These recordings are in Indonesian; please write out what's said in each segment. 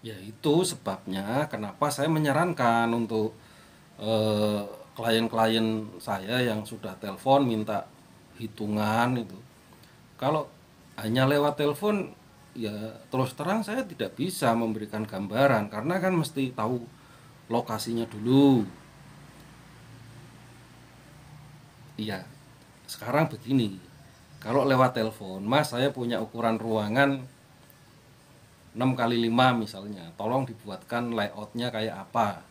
Ya itu sebabnya kenapa saya menyarankan untuk klien-klien saya yang sudah telepon minta hitungan itu. Kalau hanya lewat telepon ya terus terang saya tidak bisa memberikan gambaran karena kan mesti tahu lokasinya dulu. Iya, sekarang begini. Kalau lewat telepon, Mas saya punya ukuran ruangan 6 kali 5 misalnya. Tolong dibuatkan layoutnya kayak apa.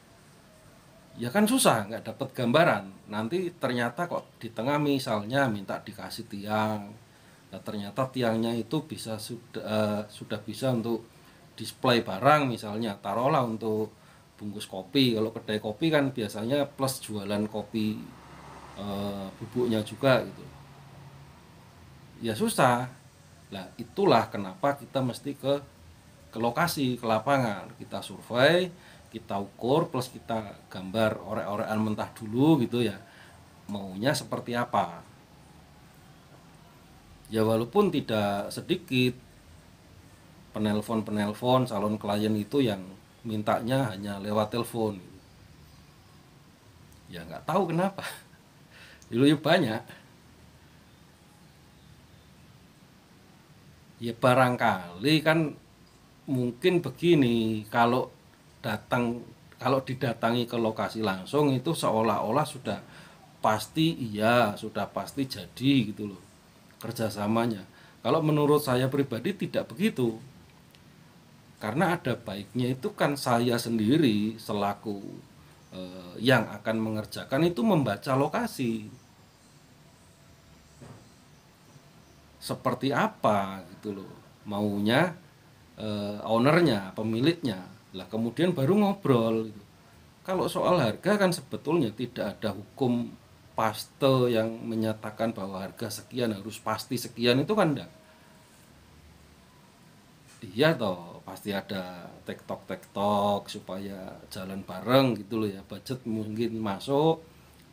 Ya kan susah, nggak dapat gambaran. Nanti ternyata kok di tengah misalnya minta dikasih tiang. Nah, ternyata tiangnya itu sudah bisa untuk display barang misalnya. Taruhlah untuk bungkus kopi. Kalau kedai kopi kan biasanya plus jualan kopi bubuknya juga gitu. Ya susah. Nah, itulah kenapa kita mesti ke lokasi, ke lapangan. Kita survei, kita ukur plus kita gambar orek-orekan mentah dulu gitu ya. Maunya seperti apa? Ya walaupun tidak sedikit penelpon-penelpon calon klien itu yang mintanya hanya lewat telepon. Ya nggak tahu kenapa. Dulu ya banyak. Ya barangkali kan mungkin begini, datang kalau didatangi ke lokasi langsung itu seolah-olah sudah pasti iya, sudah pasti jadi gitu loh kerjasamanya. Kalau menurut saya pribadi tidak begitu, karena ada baiknya itu kan saya sendiri selaku yang akan mengerjakan itu membaca lokasi seperti apa gitu loh maunya ownernya, pemiliknya. Lah kemudian baru ngobrol gitu. Kalau soal harga kan sebetulnya tidak ada hukum paste yang menyatakan bahwa harga sekian harus pasti sekian itu kan enggak. Iya toh, pasti ada tektok-tektok supaya jalan bareng gitu loh ya. Budget mungkin masuk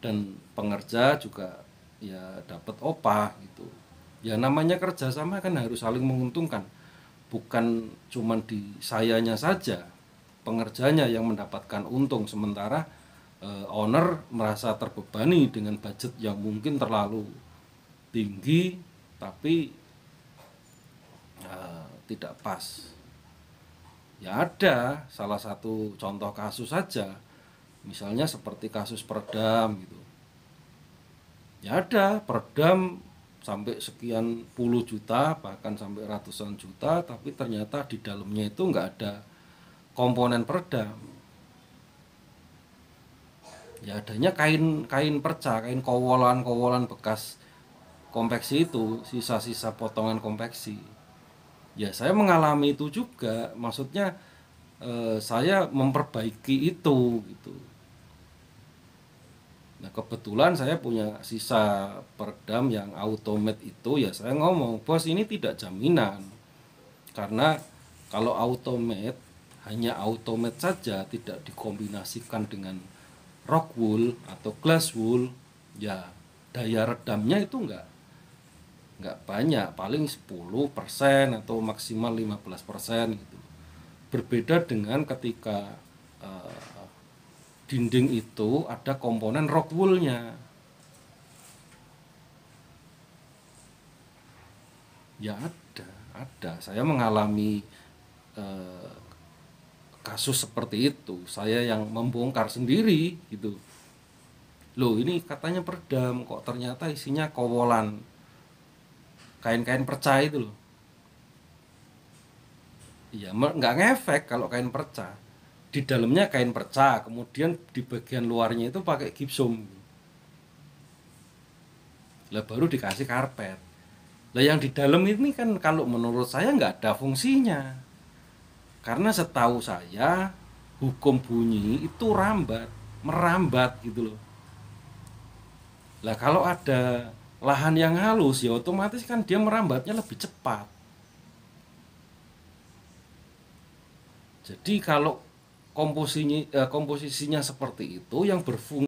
dan pengerja juga ya dapat opah gitu. Ya namanya kerjasama kan harus saling menguntungkan. Bukan cuman di sayanya saja, pengerjanya yang mendapatkan untung sementara owner merasa terbebani dengan budget yang mungkin terlalu tinggi tapi tidak pas. Ya ada salah satu contoh kasus saja, misalnya seperti kasus peredam gitu. Ya ada peredam sampai sekian puluh juta bahkan sampai ratusan juta tapi ternyata di dalamnya itu nggak ada komponen peredam. Ya adanya kain perca, kain kowolan bekas konveksi itu, sisa-sisa potongan konveksi. Ya saya mengalami itu juga, maksudnya saya memperbaiki itu gitu. Nah kebetulan saya punya sisa peredam yang automate itu, ya saya ngomong bos ini tidak jaminan karena kalau automate hanya automate saja tidak dikombinasikan dengan rock wool atau glass wool ya daya redamnya itu nggak banyak, paling 10% atau maksimal 15% gitu. Berbeda dengan ketika dinding itu ada komponen rock woolnya. Ya ada. Saya mengalami eh, kasus seperti itu. Saya yang membongkar sendiri gitu. Loh ini katanya peredam, kok ternyata isinya kowolan, kain-kain perca itu loh. Iya, nggak ngefek kalau kain perca. Di dalamnya kain perca, kemudian di bagian luarnya itu pakai gipsum. Lah baru dikasih karpet. Lah yang di dalam ini kan kalau menurut saya nggak ada fungsinya. Karena setahu saya hukum bunyi itu merambat gitu loh. Lah kalau ada lahan yang halus ya otomatis kan dia merambatnya lebih cepat. Jadi kalau komposisinya seperti itu yang berfungsi